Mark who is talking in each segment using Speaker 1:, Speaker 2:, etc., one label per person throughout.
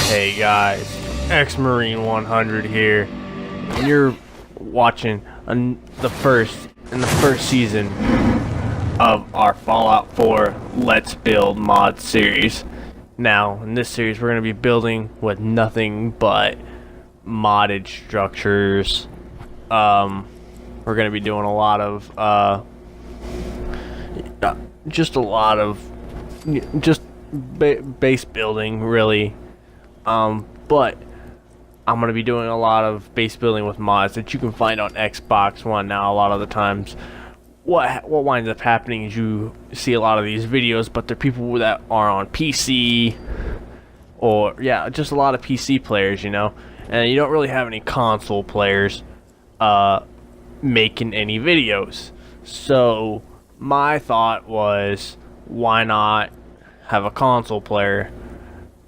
Speaker 1: Hey guys, Ex-Marine 100 here, and you're watching the first season of our Fallout 4 Let's Build mod series. Now, in this series, we're going to be building with nothing but modded structures. We're going to be doing a lot of base building, really. But I'm going to be doing a lot of base building with mods that you can find on Xbox One. Now, a lot of the times, what winds up happening is you see a lot of these videos, but they're people that are on PC, or just a lot of PC players, you know, and you don't really have any console players making any videos. So my thought was, why not have a console player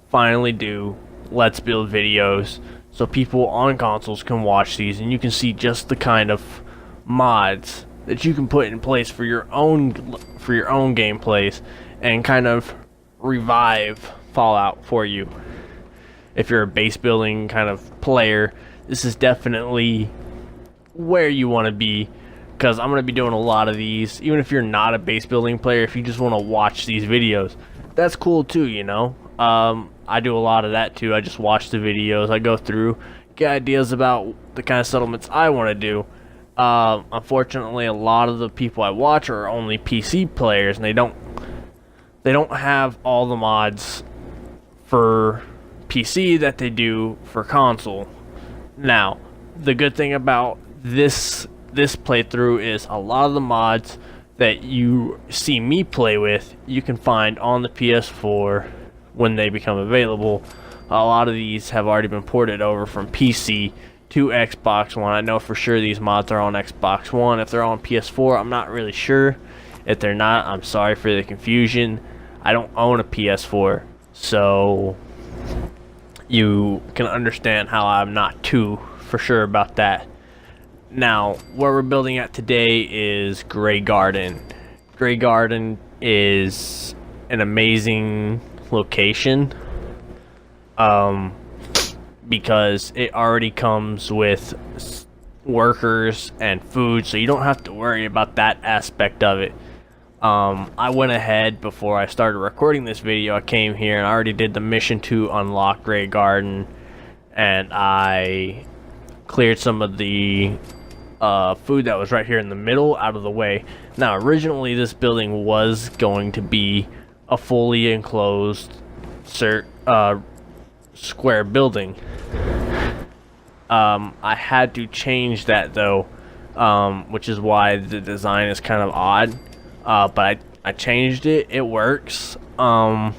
Speaker 1: finally do Let's Build videos so people on consoles can watch these, and you can see just the kind of mods that you can put in place for your own gameplays and kind of revive Fallout for you. If you're a base building kind of player, this is definitely where you want to be, because I'm going to be doing a lot of these. Even if you're not a base building player, if you just want to watch these videos, that's cool too, you know. I do a lot of that too. I just watch the videos, I go through, get ideas about the kind of settlements I want to do. Unfortunately, a lot of the people I watch are only PC players, and they don't have all the mods for PC that they do for console. Now, the good thing about this playthrough is a lot of the mods that you see me play with, you can find on the PS4 when they become available. A lot of these have already been ported over from PC to Xbox One. I know for sure these mods are on Xbox One. If they're on PS4, I'm not really sure. If they're not, I'm sorry for the confusion. I don't own a PS4, so you can understand how I'm not too for sure about that. Now, where we're building at today is Graygarden. Graygarden is an amazing location, because it already comes with workers and food, so you don't have to worry about that aspect of it. I went ahead before I started recording this video. I came here and I already did the mission to unlock Graygarden, and I cleared some of the food that was right here in the middle out of the way. Now, originally this building was going to be a fully enclosed square building. I had to change that though, which is why the design is kind of odd, but I changed it. It works. It kind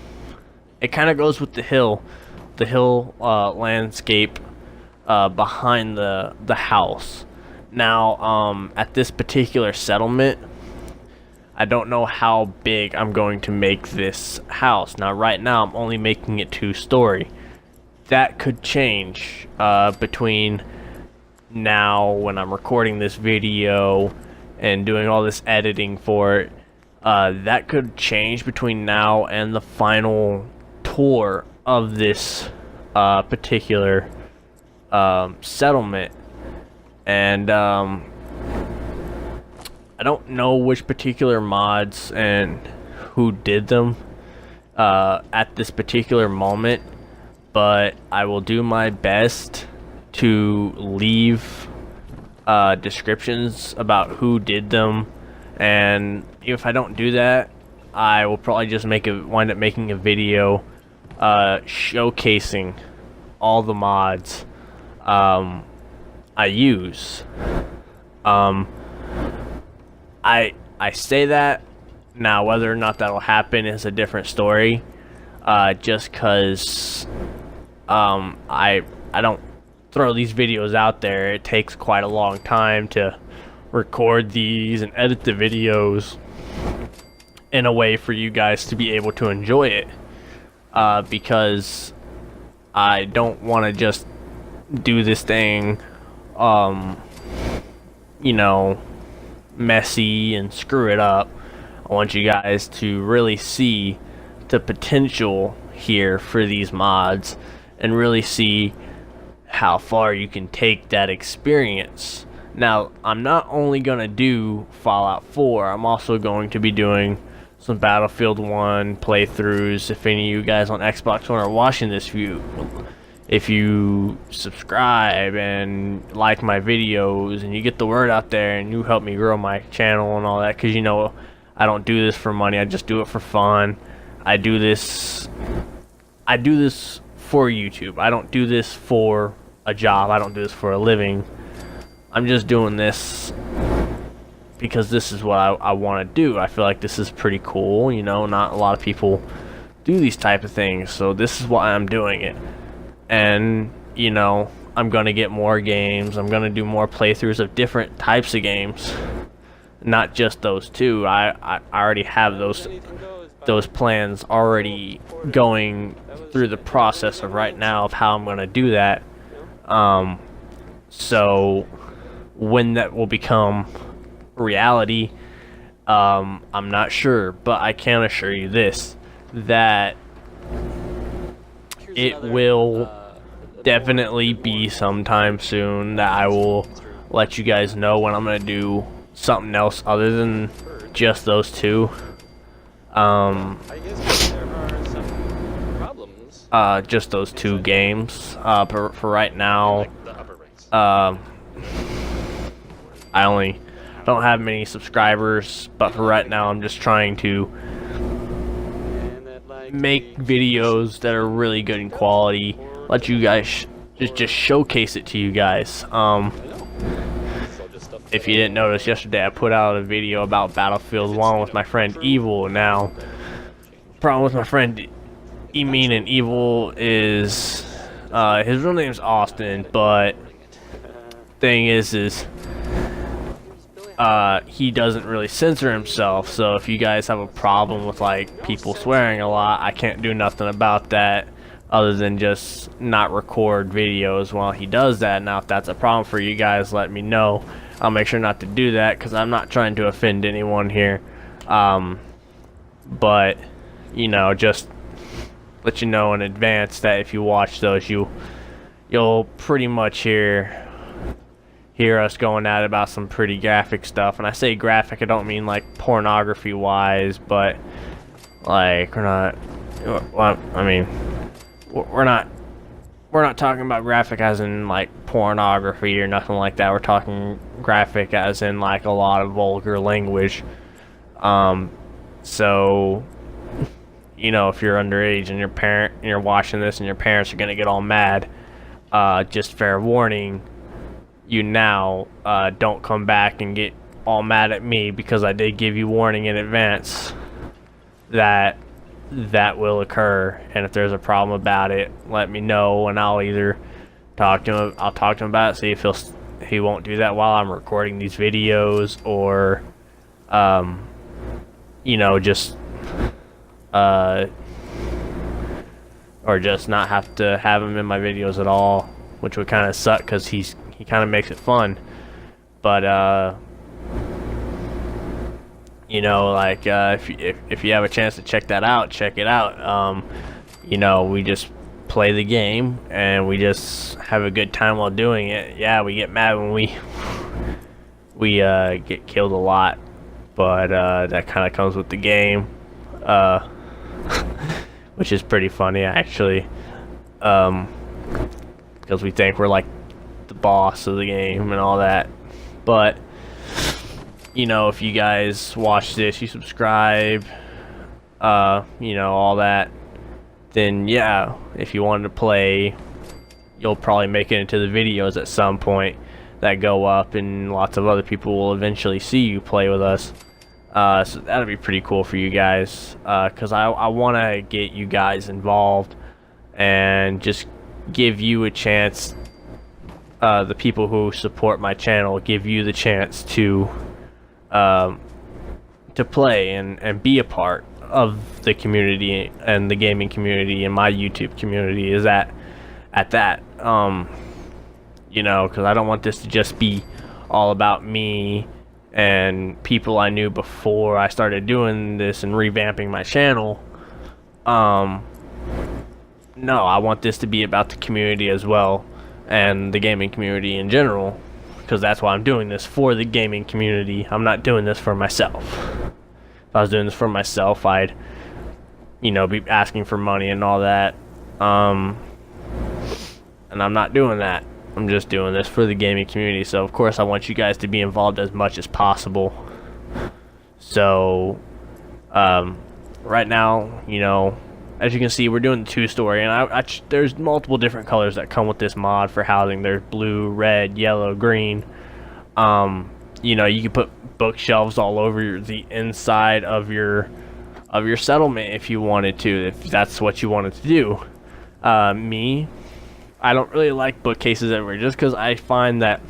Speaker 1: of goes with the hill landscape behind the house. Now, at this particular settlement, I don't know how big I'm going to make this house. Now, right now, I'm only making it 2-story. That could change between now, when I'm recording this video and doing all this editing for it. That could change between now and the final tour of this particular settlement. And I don't know which particular mods and who did them at this particular moment, but I will do my best to leave descriptions about who did them. And if I don't do that, I will probably just wind up making a video showcasing all the mods I use. I say that now, whether or not that'll happen is a different story. Just cause I don't throw these videos out there. It takes quite a long time to record these and edit the videos in a way for you guys to be able to enjoy it, because I don't want to just do this thing you know, messy and screw it up. I want you guys to really see the potential here for these mods and really see how far you can take that experience. Now, I'm not only going to do Fallout 4, I'm also going to be doing some Battlefield 1 playthroughs. If any of you guys on Xbox One are watching this view, if you subscribe and like my videos and you get the word out there and you help me grow my channel and all that, because you know I don't do this for money, I just do it for fun. I do this for YouTube. I don't do this for a job. I don't do this for a living. I'm just doing this because this is what I want to do. I feel like this is pretty cool, you know, not a lot of people do these type of things, so this is why I'm doing it. And, you know, I'm going to get more games. I'm going to do more playthroughs of different types of games. Not just those two. I already have those plans already going through the process of right now of how I'm going to do that. So when that will become reality, I'm not sure, but I can assure you this, that it will definitely be sometime soon that I will let you guys know when I'm going to do something else other than just those two.
Speaker 2: I guess there are some problems.
Speaker 1: Just those two games. For right now, I don't have many subscribers, but for right now I'm just trying to make videos that are really good in quality, let you guys just showcase it to you guys. If you didn't notice, yesterday I put out a video about Battlefield 1 with my friend Evil. Now, problem with my friend Emin and Evil is his real name's Austin, but thing is he doesn't really censor himself. So if you guys have a problem with like people swearing a lot, I can't do nothing about that other than just not record videos while he does that. Now if that's a problem for you guys, let me know. I'll make sure not to do that because I'm not trying to offend anyone here. But you know, just let you know in advance that if you watch those, you'll pretty much hear us going at about some pretty graphic stuff. And I say graphic, I don't mean like pornography wise, but like we're not talking about graphic as in like pornography or nothing like that. We're talking graphic as in like a lot of vulgar language. So you know, if you're underage and you're watching this and your parents are gonna get all mad, just fair warning you now, don't come back and get all mad at me because I did give you warning in advance that will occur. And if there's a problem about it, let me know and I'll either talk to him about it, see if he won't do that while I'm recording these videos, or you know, just or just not have to have him in my videos at all, which would kind of suck because he kind of makes it fun. But you know, like if you have a chance to check that out, check it out. You know, we just play the game and we just have a good time while doing it. Yeah, we get mad when we get killed a lot, but that kind of comes with the game, which is pretty funny actually, because we think we're like the boss of the game and all that. But you know, if you guys watch this, you subscribe, you know, all that, then yeah, if you wanted to play, you'll probably make it into the videos at some point that go up, and lots of other people will eventually see you play with us. So that'll be pretty cool for you guys, because I want to get you guys involved and just give you a chance, the people who support my channel, give you the chance to play and be a part of the community and the gaming community, and my YouTube community is at that. You know, because I don't want this to just be all about me and people I knew before I started doing this and revamping my channel. Now no, I want this to be about the community as well, and the gaming community in general, because that's why I'm doing this, for the gaming community. I'm not doing this for myself. If I was doing this for myself, I'd, you know, be asking for money and all that. And I'm not doing that. I'm just doing this for the gaming community. So of course I want you guys to be involved as much as possible. So right now, you know, as you can see, we're doing the two-story, and there's multiple different colors that come with this mod for housing. There's blue, red, yellow, green. You know, you can put bookshelves all over the inside of your settlement if you wanted to, if that's what you wanted to do. I don't really like bookcases everywhere, just because I find that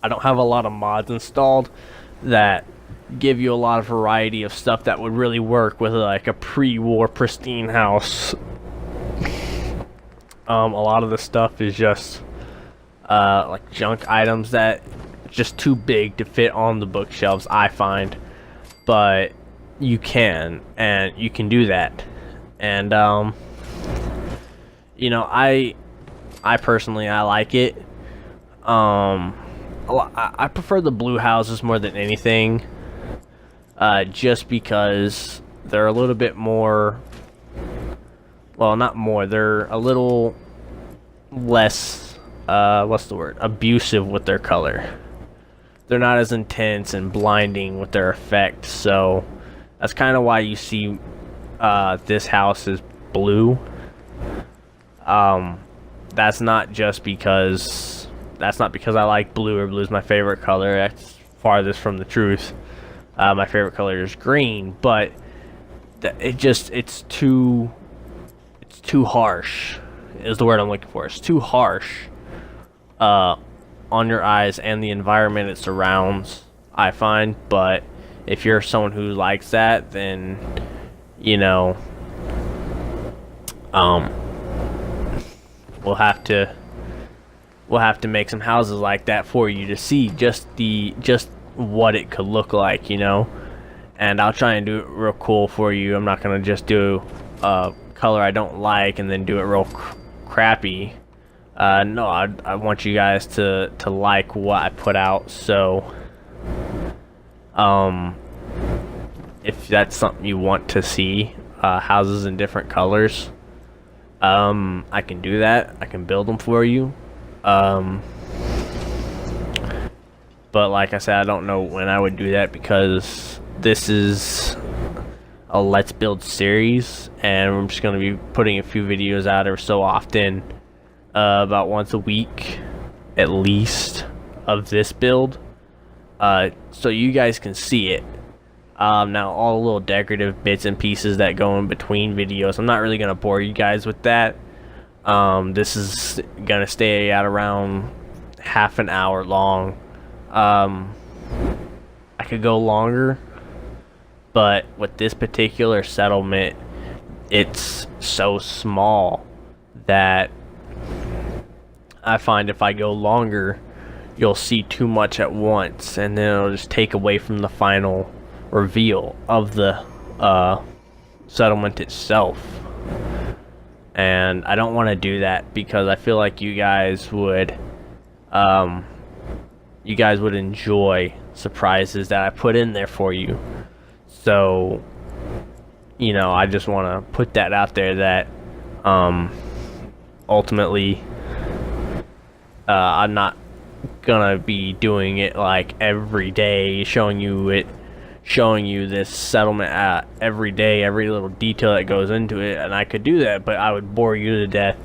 Speaker 1: I don't have a lot of mods installed that give you a lot of variety of stuff that would really work with like a pre-war pristine house. A lot of the stuff is just like junk items that just too big to fit on the bookshelves, I find. But you can do that. And you know, I personally, I like it. I prefer the blue houses more than anything, just because they're a little bit more, well, not more, they're a little less, what's the word, abusive with their color. They're not as intense and blinding with their effect, so that's kind of why you see this house is blue. That's not because I like blue, or blue is my favorite color. That's farthest from the truth. My favorite color is green, but it's too harsh is the word I'm looking for. It's too harsh on your eyes and the environment it surrounds, I find. But if you're someone who likes that, then, you know, we'll have to make some houses like that for you to see just what it could look like, you know. And I'll try and do it real cool for you. I'm not gonna just do a color I don't like and then do it real crappy. No, I want you guys to like what I put out. So if that's something you want to see, houses in different colors, I can do that. I can build them for you. But like I said, I don't know when I would do that, because this is a Let's Build series, and I'm just going to be putting a few videos out every so often, about once a week at least, of this build, so you guys can see it. Now, all the little decorative bits and pieces that go in between videos, I'm not really going to bore you guys with that. This is going to stay at around half an hour long. I could go longer, but with this particular settlement, it's so small that I find if I go longer, you'll see too much at once, and then it'll just take away from the final reveal of the settlement itself. And I don't want to do that, because I feel like you guys would enjoy surprises that I put in there for you. So, you know, I just want to put that out there, that ultimately I'm not gonna be doing it like every day, showing you this settlement every day, every little detail that goes into it. And I could do that, but I would bore you to death,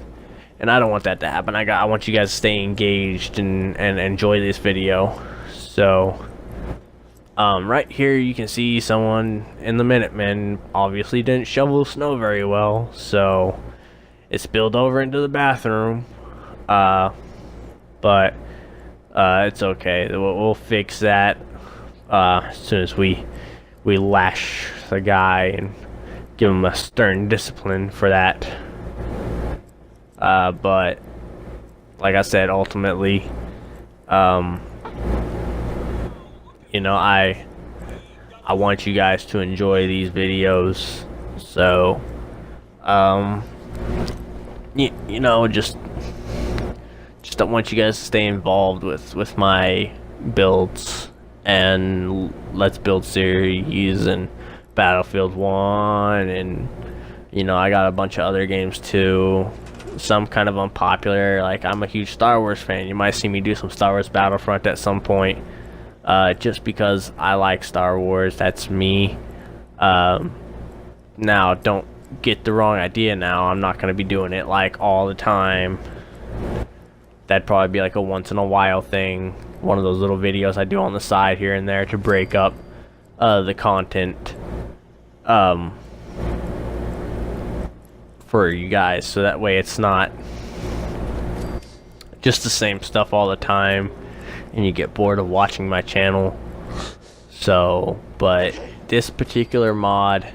Speaker 1: and I don't want that to happen. I want you guys to stay engaged and enjoy this video. So right here you can see someone in the Minutemen obviously didn't shovel snow very well, so it spilled over into the bathroom. But it's okay. We'll fix that as soon as we lash the guy and give him a stern discipline for that. But like I said, ultimately, you know, I want you guys to enjoy these videos. So you know, just don't want you guys to stay involved with my builds and Let's Build series and Battlefield 1, and you know, I got a bunch of other games too. Some kind of unpopular, like I'm a huge Star Wars fan. You might see me do some Star Wars Battlefront at some point, just because I like Star Wars. That's me. Now, don't get the wrong idea now. I'm not going to be doing it like all the time. That'd probably be like a once in a while thing. One of those little videos I do on the side here and there to break up the content for you guys. So that way it's not just the same stuff all the time and you get bored of watching my channel. So, but this particular mod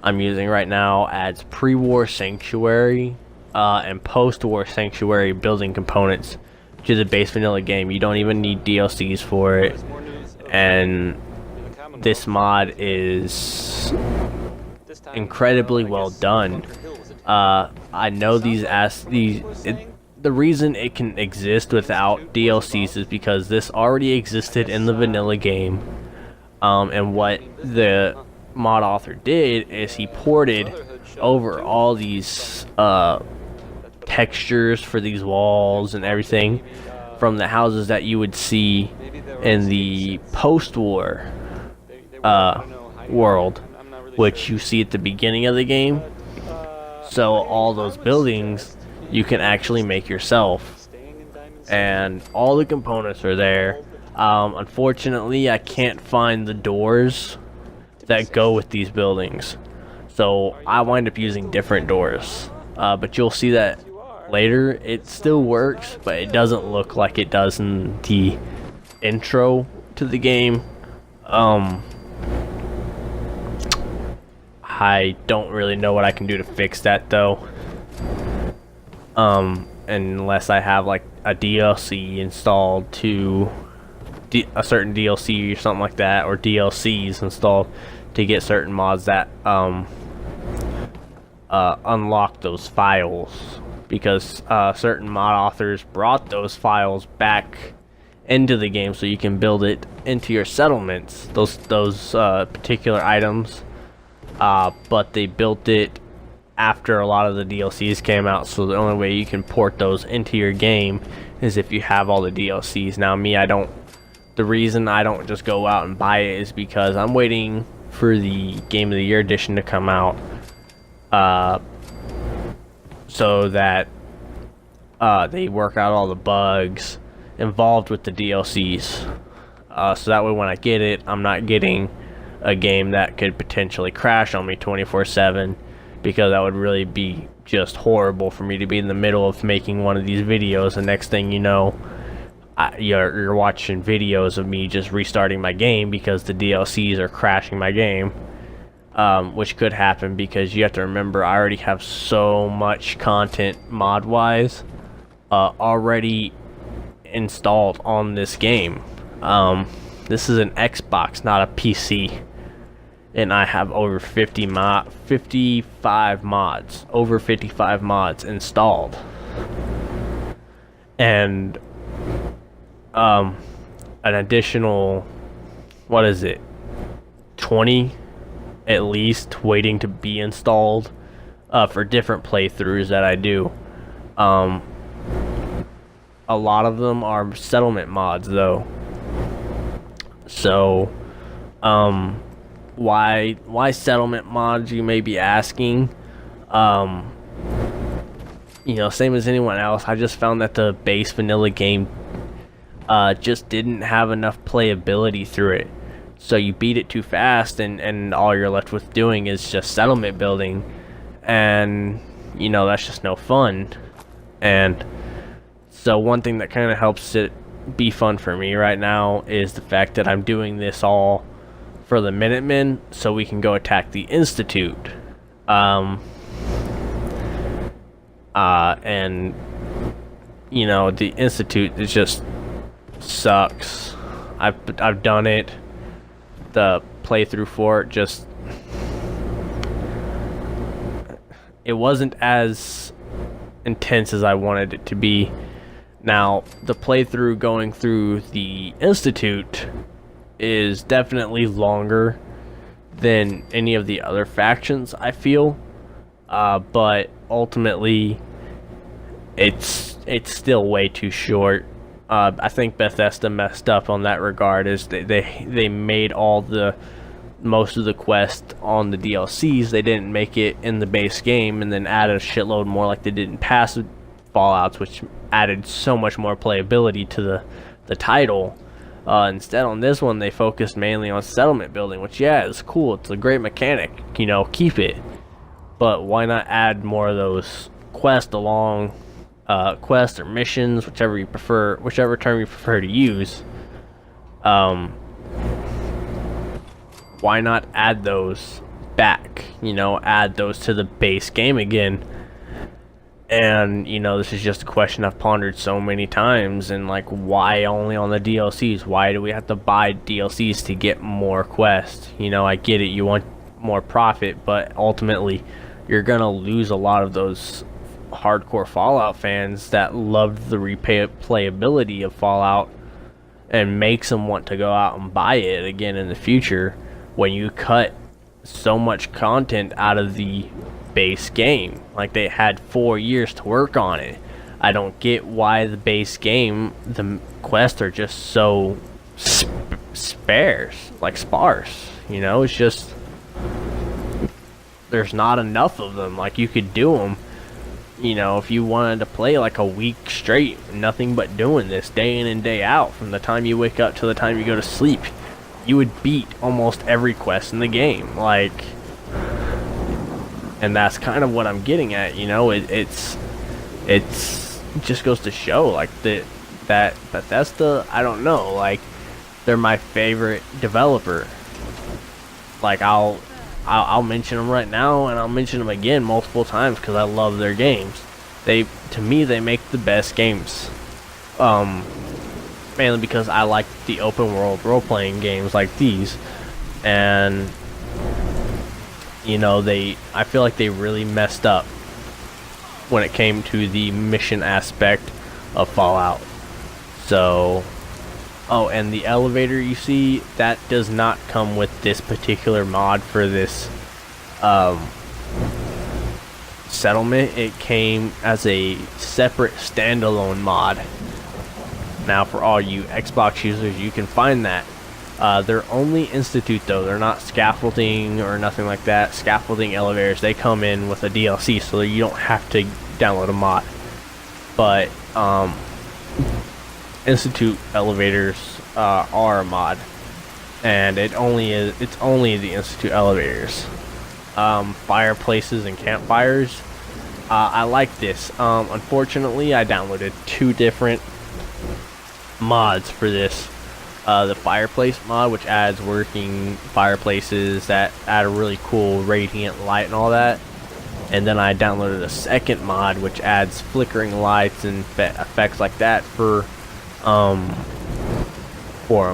Speaker 1: I'm using right now adds pre-war sanctuary and post-war sanctuary building components to the base vanilla game. You don't even need DLCs for it, and this mod is incredibly well done. I know the reason it can exist without DLCs is because this already existed in the vanilla game, and what the mod author did is he ported over all these textures for these walls and everything from the houses that you would see in the post-war world, which you see at the beginning of the game. So all those buildings you can actually make yourself, and all the components are there. Unfortunately, I can't find the doors that go with these buildings, so I wind up using different doors, but you'll see that later. It still works, but it doesn't look like it does in the intro to the game. I don't really know what I can do to fix that though, unless I have like a DLC installed to a certain DLC or something like that, or DLCs installed to get certain mods that unlock those files, because certain mod authors brought those files back into the game so you can build it into your settlements, those particular items, but they built it after a lot of the DLCs came out, so the only way you can port those into your game is if you have all the DLCs. Now me, the reason I don't just go out and buy it is because I'm waiting for the Game of the Year edition to come out, so that they work out all the bugs involved with the DLCs, so that way when I get it, I'm not getting a game that could potentially crash on me 24/7, because that would really be just horrible for me to be in the middle of making one of these videos, and next thing you know, you're watching videos of me just restarting my game because the DLCs are crashing my game, which could happen, because you have to remember I already have so much content mod wise already installed on this game. This is an Xbox, not a PC, and I have over 55 mods installed, and an additional, what is it, 20 at least waiting to be installed for different playthroughs that I do. A lot of them are settlement mods though, so why settlement mods, you may be asking. You know, same as anyone else, I just found that the base vanilla game just didn't have enough playability through it. So you beat it too fast, and all you're left with doing is just settlement building, and you know, that's just no fun. And so one thing that kind of helps it be fun for me right now is the fact that I'm doing this all for the Minutemen, so we can go attack the Institute. And you know, the Institute is just sucks. I've done it. The playthrough for it, just, it wasn't as intense as I wanted it to be. Now, the playthrough going through the Institute is definitely longer than any of the other factions, I feel. But ultimately, it's still way too short. I think Bethesda messed up on that regard, is they made most of the quest on the DLCs. They didn't make it in the base game, and then added a shitload more like they did in past Fallouts, which added so much more playability to the title. Instead, on this one, they focused mainly on settlement building, which, yeah, is cool. It's a great mechanic, you know, keep it. But why not add more of those quests or missions, whichever term you prefer to use. Why not add those back? You know, add those to the base game again. And, you know, this is just a question I've pondered so many times. And, like, why only on the DLCs? Why do we have to buy DLCs to get more quests? You know, I get it. You want more profit. But ultimately, you're going to lose a lot of those hardcore Fallout fans that loved the replayability of Fallout, and makes them want to go out and buy it again in the future when you cut so much content out of the base game. Like, they had 4 years to work on it. I don't get why the base game, the quests are just so sparse. You know, it's just, there's not enough of them. Like, you could do them, you know, if you wanted to play like a week straight, nothing but doing this day in and day out, from the time you wake up to the time you go to sleep, you would beat almost every quest in the game. Like, and that's kind of what I'm getting at, you know. It just goes to show, like, that Bethesda, I don't know, like, they're my favorite developer. Like, I'll mention them right now, and I'll mention them again multiple times because I love their games. To me, they make the best games. Mainly because I like the open world role-playing games like these. And, you know, I feel like they really messed up when it came to the mission aspect of Fallout. So, oh, and the elevator you see, that does not come with this particular mod for this settlement. It came as a separate standalone mod. Now, for all you Xbox users, you can find that. They're only Institute, though. They're not scaffolding or nothing like that. Scaffolding elevators, they come in with a DLC, so you don't have to download a mod. But Institute elevators are a mod, and it's only the Institute elevators. Fireplaces and campfires, I like this. Unfortunately, I downloaded 2 different mods for this. The fireplace mod, which adds working fireplaces that add a really cool radiant light and all that. And then I downloaded a second mod which adds flickering lights and effects like that for them,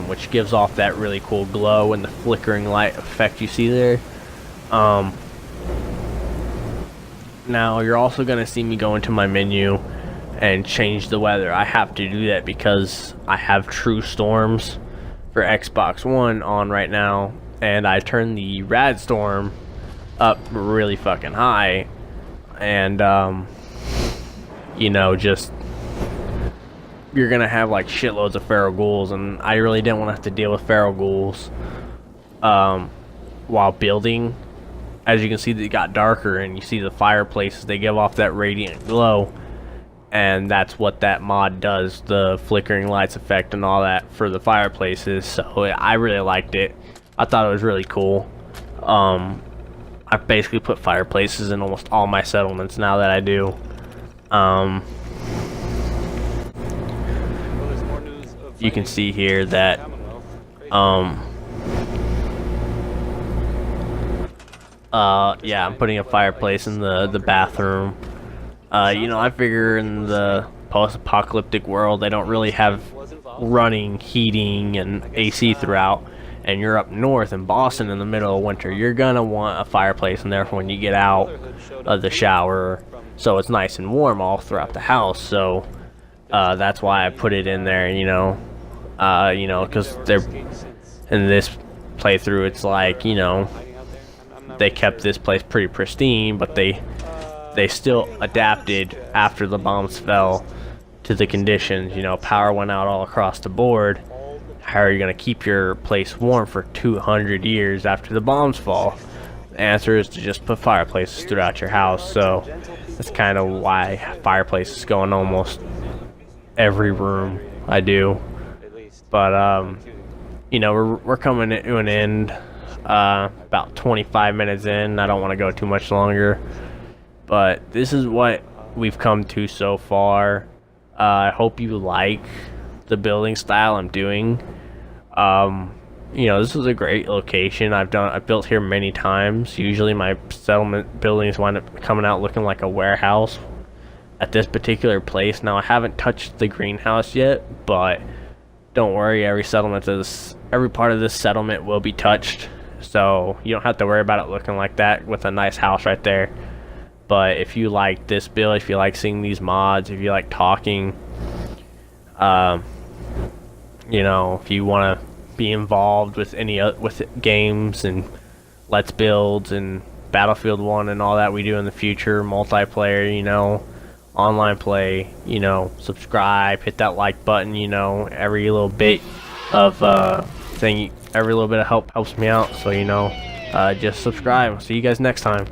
Speaker 1: which gives off that really cool glow and the flickering light effect you see there. Now you're also going to see me go into my menu and change the weather. I have to do that because I have True Storms for Xbox One on right now, and I turned the Rad Storm up really fucking high, and you know, just, you're gonna have like shitloads of feral ghouls, and I really didn't want to have to deal with feral ghouls while building. As you can see, they got darker, and you see the fireplaces, they give off that radiant glow, and that's what that mod does, the flickering lights effect and all that for the fireplaces. So I really liked it. I thought it was really cool. I basically put fireplaces in almost all my settlements now that I do. You can see here that yeah, I'm putting a fireplace in the bathroom. You know, I figure in the post-apocalyptic world they don't really have running heating and AC throughout, and you're up north in Boston in the middle of winter, you're gonna want a fireplace in there for when you get out of the shower so it's nice and warm all throughout the house. So that's why I put it in there, because they're in this playthrough. It's like, they kept this place pretty pristine, but they still adapted after the bombs fell to the conditions. Power went out all across the board. How are you going to keep your place warm for 200 years after the bombs fall? The answer is to just put fireplaces throughout your house. So that's kind of why fireplaces go in almost every room I do. But we're coming to an end, about 25 minutes in. I don't want to go too much longer, but this is what we've come to so far. I hope you like the building style I'm doing. This is a great location. I've built here many times. Usually my settlement buildings wind up coming out looking like a warehouse. At this particular place, now I haven't touched the greenhouse yet, but don't worry, every part of this settlement will be touched, so you don't have to worry about it looking like that with a nice house right there. But if you like this build, if you like seeing these mods, if you like talking, if you want to be involved with with games and Let's Builds and Battlefield 1 and all that we do in the future, multiplayer, online play, subscribe, hit that like button. Every little bit of every little bit of help helps me out. So just subscribe. See you guys next time.